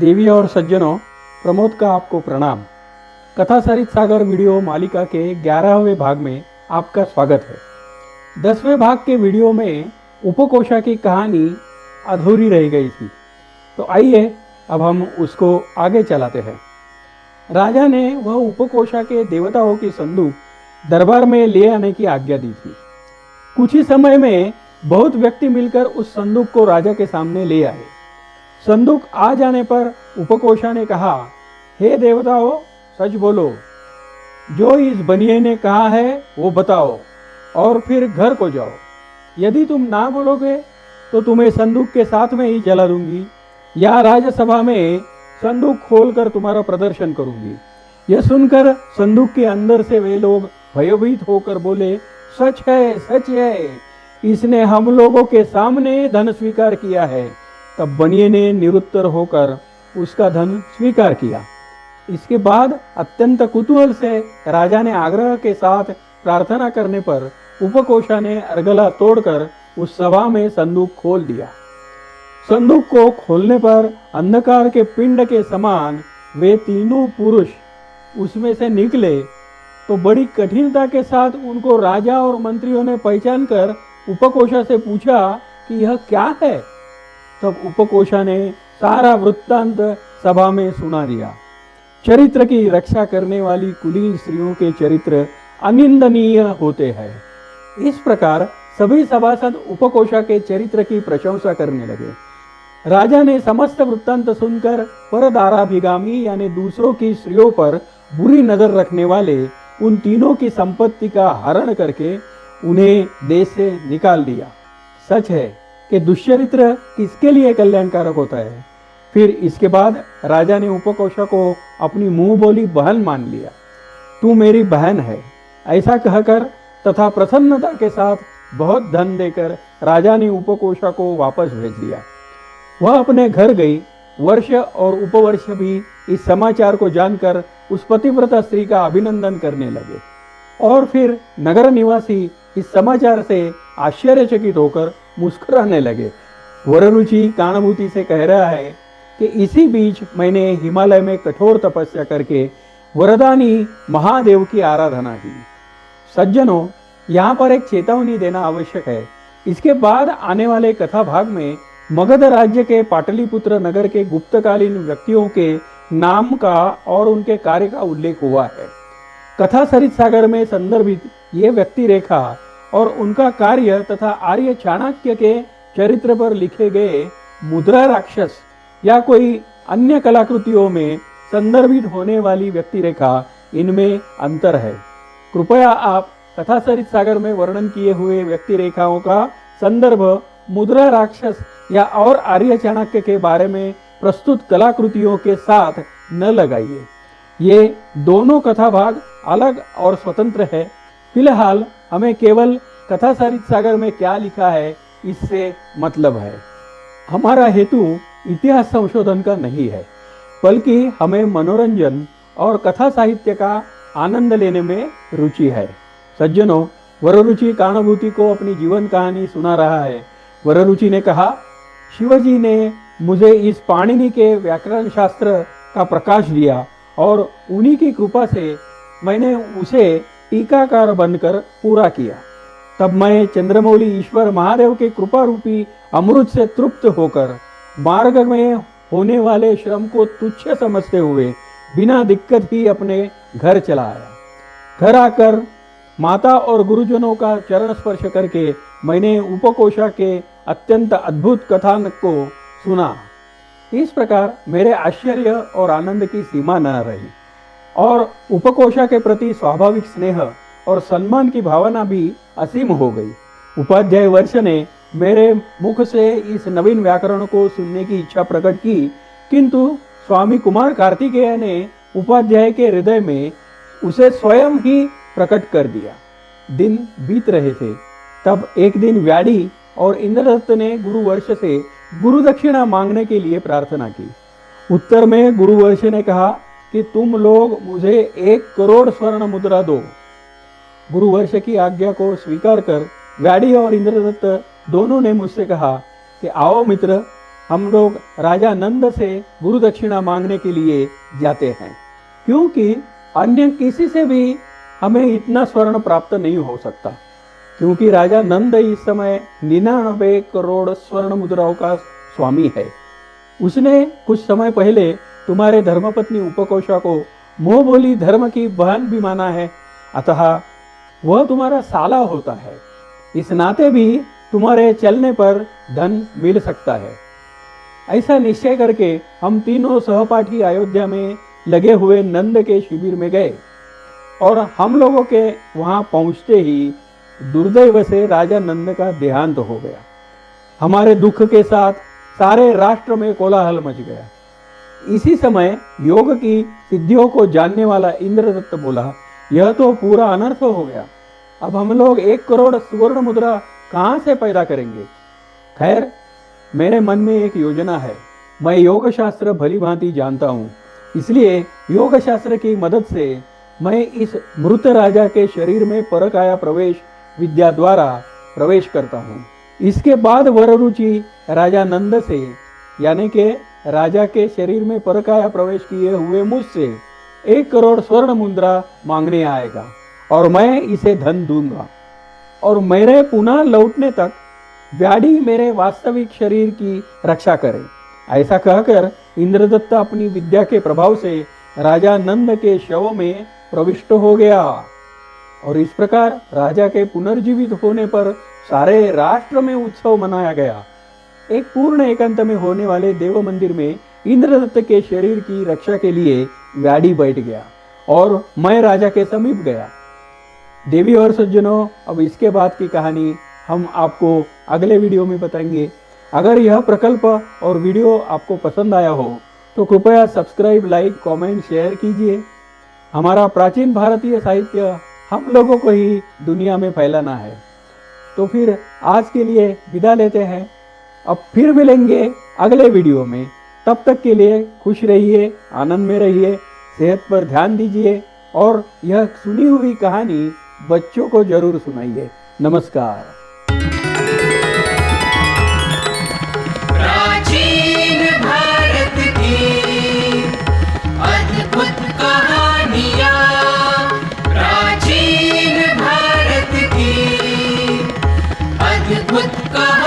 देवी और सज्जनों, प्रमोद का आपको प्रणाम। कथा सरित सागर वीडियो मालिका के 11वें भाग में आपका स्वागत है। 10वें भाग के वीडियो में उपकोषा की कहानी अधूरी रह गई थी, तो आइए अब हम उसको आगे चलाते हैं। राजा ने वह उपकोषा के देवताओं की संदूक दरबार में ले आने की आज्ञा दी थी। कुछ ही समय में बहुत व्यक्ति मिलकर उस संदूक को राजा के सामने ले आए। संदूक आ जाने पर उपकोषा ने कहा, हे देवताओं, सच बोलो, जो इस बनिए ने कहा है वो बताओ और फिर घर को जाओ। यदि तुम ना बोलोगे तो तुम्हें संदूक के साथ में ही जला दूंगी या राजसभा में संदूक खोलकर तुम्हारा प्रदर्शन करूंगी। यह सुनकर संदूक के अंदर से वे लोग भयभीत होकर बोले, सच है, सच है, इसने हम लोगों के सामने धन स्वीकार किया है। तब बनिए ने निरुत्तर होकर उसका धन स्वीकार किया। इसके बाद अत्यंत कुतूहल से राजा ने आग्रह के साथ प्रार्थना करने पर उपकोषा ने अर्गला तोड़कर उस सभा में संदूक खोल दिया। संदूक को खोलने पर अंधकार के पिंड के समान वे तीनों पुरुष उसमें से निकले, तो बड़ी कठिनता के साथ उनको राजा और मंत्रियों ने पहचान कर उपकोषा से पूछा कि यह क्या है। तब उपकोषा ने सारा वृत्तांत सभा में सुना दिया। चरित्र की रक्षा करने वाली कुलीन स्त्रियों के चरित्र अनिंदनीय होते हैं। इस प्रकार सभी सभासद उपकोषा के चरित्र की प्रशंसा करने लगे। राजा ने समस्त वृत्तांत सुनकर परदाराभिगामी यानी दूसरों की स्त्रियों पर बुरी नजर रखने वाले उन तीनों की संपत्ति का हरण करके उन्हें देश से निकाल दिया। सच है कि दुष्चरित्र किसके लिए कल्याणकारक होता है। फिर इसके बाद राजा ने उपकोषा को अपनी मुंह बोली बहन मान लिया। तू मेरी बहन है, ऐसा कहकर तथा प्रसन्नता के साथ बहुत धन देकर राजा ने उपकोषा को वापस भेज दिया। वह अपने घर गई। वर्ष और उपवर्ष भी इस समाचार को जानकर उस पतिव्रता स्त्री का अभिनंदन करने लगे और फिर नगर निवासी इस समाचार से आश्चर्यचकित होकर मुस्कुराने लगे। वररुचि काणाभूति से कह रहा है कि इसी बीच मैंने हिमालय में कठोर तपस्या करके वरदानी महादेव की आराधना की। सज्जनों, यहाँ पर एक चेतावनी देना आवश्यक है। इसके बाद आने वाले कथा भाग में मगध राज्य के पाटलिपुत्र नगर के गुप्तकालीन व्यक्तियों के नाम का और उनके कार्य का उल्लेख हुआ है। कथा सरित सागर में संदर्भित ये व्यक्ति रेखा और उनका कार्य तथा आर्य चाणक्य के चरित्र पर लिखे गए मुद्रा राक्षस या कोई अन्य कलाकृतियों में संदर्भित होने वाली व्यक्ति रेखा, इनमें अंतर है। कृपया आप कथा सरित सागर में वर्णन किए हुए व्यक्ति रेखाओं का संदर्भ मुद्रा राक्षस या और आर्य चाणक्य के बारे में प्रस्तुत कलाकृतियों के साथ न लगाइए। ये दोनों कथा भाग अलग और स्वतंत्र है। फिलहाल हमें केवल कथा सरित सागर में क्या लिखा है इससे मतलब है। हमारा हेतु इतिहास संशोधन का नहीं है, बल्कि हमें मनोरंजन और कथा साहित्य का आनंद लेने में रुचि है। सज्जनों, वररुचि काणाभूति को अपनी जीवन कहानी सुना रहा है। वररुचि ने कहा, शिवजी ने मुझे इस पाणिनि के व्याकरण शास्त्र का प्रकाश दिया और उन्हीं की कृपा से मैंने उसे टीकाकार बनकर पूरा किया। तब मैं चंद्रमौली ईश्वर महादेव के कृपा रूपी अमृत से तृप्त होकर मार्ग में होने वाले श्रम को तुच्छ समझते हुए बिना दिक्कत ही अपने घर चला आया। घर आकर माता और गुरुजनों का चरण स्पर्श करके मैंने उपकोषा के अत्यंत अद्भुत कथानक को सुना। इस प्रकार मेरे आश्चर्य और आनंद की सीमा न रही और उपकोषा के प्रति स्वाभाविक स्नेह और सम्मान की भावना भी असीम हो गई। उपाध्याय वर्ष ने मेरे मुख से इस नवीन व्याकरण को सुनने की इच्छा प्रकट की, किंतु स्वामी कुमार कार्तिकेय ने उपाध्याय के हृदय में उसे स्वयं ही प्रकट कर दिया। दिन बीत रहे थे। तब एक दिन व्याड़ी और इंद्रदत्त ने गुरुवर्ष से गुरु दक्षिणा मांगने के लिए प्रार्थना की। उत्तर में गुरुवर्ष ने कहा कि तुम लोग मुझे 1 करोड़ स्वर्ण मुद्रा दो। गुरुवर्ष की आज्ञा को स्वीकार कर व्याड़ी और इंद्रदत्त दोनों ने मुझसे कहा कि आओ मित्र, हम लोग राजा नंद से गुरु दक्षिणा मांगने के लिए जाते हैं, क्योंकि अन्य किसी से भी हमें इतना स्वर्ण प्राप्त नहीं हो सकता, क्योंकि राजा नंद इस समय 99 करोड़ स्वर्ण मुद्राओं का स्वामी है। उसने कुछ समय पहले तुम्हारे धर्मपत्नी उपकोषा को मोह बोली धर्म की बहन भी माना है, अतः वह तुम्हारा साला होता है। इस नाते भी तुम्हारे चलने पर धन मिल सकता है। ऐसा निश्चय करके हम तीनों सहपाठी अयोध्या में लगे हुए नंद के शिविर में गए, और हम लोगों के वहां पहुंचते ही दुर्दैव से राजा नंद का देहांत हो गया। हमारे दुख के साथ सारे राष्ट्र में कोलाहल मच गया। इसी समय योग की सिद्धियों को जानने वाला इंद्रदत्त बोला, यह तो पूरा अनर्थ हो गया। अब हम लोग 1 करोड़ सुवर्ण मुद्रा कहां से पैदा करेंगे? खैर, मेरे मन में एक योजना है। मैं योग शास्त्र भली भांति जानता हूँ, इसलिए योग शास्त्र की मदद से मैं इस मृत राजा के शरीर में परकाया प्रवेश विद्या द्वारा प्रवेश करता हूँ। इसके बाद वररुचि राजा नंद से, यानी के राजा के शरीर में परकाया प्रवेश किए हुए मुझसे 1 करोड़ स्वर्ण मुद्रा मांगने आएगा, और मैं इसे धन दूंगा, और मेरे पुनः लौटने तक व्याधि मेरे वास्तविक शरीर की रक्षा करे। ऐसा कहकर इंद्रदत्त अपनी विद्या के प्रभाव से राजा नंद के शव में प्रविष्ट हो गया, और इस प्रकार राजा के पुनर्जीवित होने पर सारे राष्ट्र में उत्सव मनाया गया। एक पूर्ण एकांत में होने वाले देव मंदिर में इंद्रदत्त के शरीर की रक्षा के लिए व्याधि बैठ गया, और मैं राजा के समीप गया। देवी और सज्जनों, अब इसके बाद की कहानी हम आपको अगले वीडियो में बताएंगे। अगर यह प्रकल्प और वीडियो आपको पसंद आया हो तो कृपया सब्सक्राइब, लाइक, कमेंट, शेयर कीजिए। हमारा प्राचीन भारतीय साहित्य हम लोगों को ही दुनिया में फैलाना है। तो फिर आज के लिए विदा लेते हैं। अब फिर मिलेंगे अगले वीडियो में। तब तक के लिए खुश रहिए, आनंद में रहिए, सेहत पर ध्यान दीजिए, और यह सुनी हुई कहानी बच्चों को जरूर सुनाइए। नमस्कार। प्राचीन भारत की अद्भुत कहानियाँ, प्राचीन भारत की अद्भुत कहानियाँ।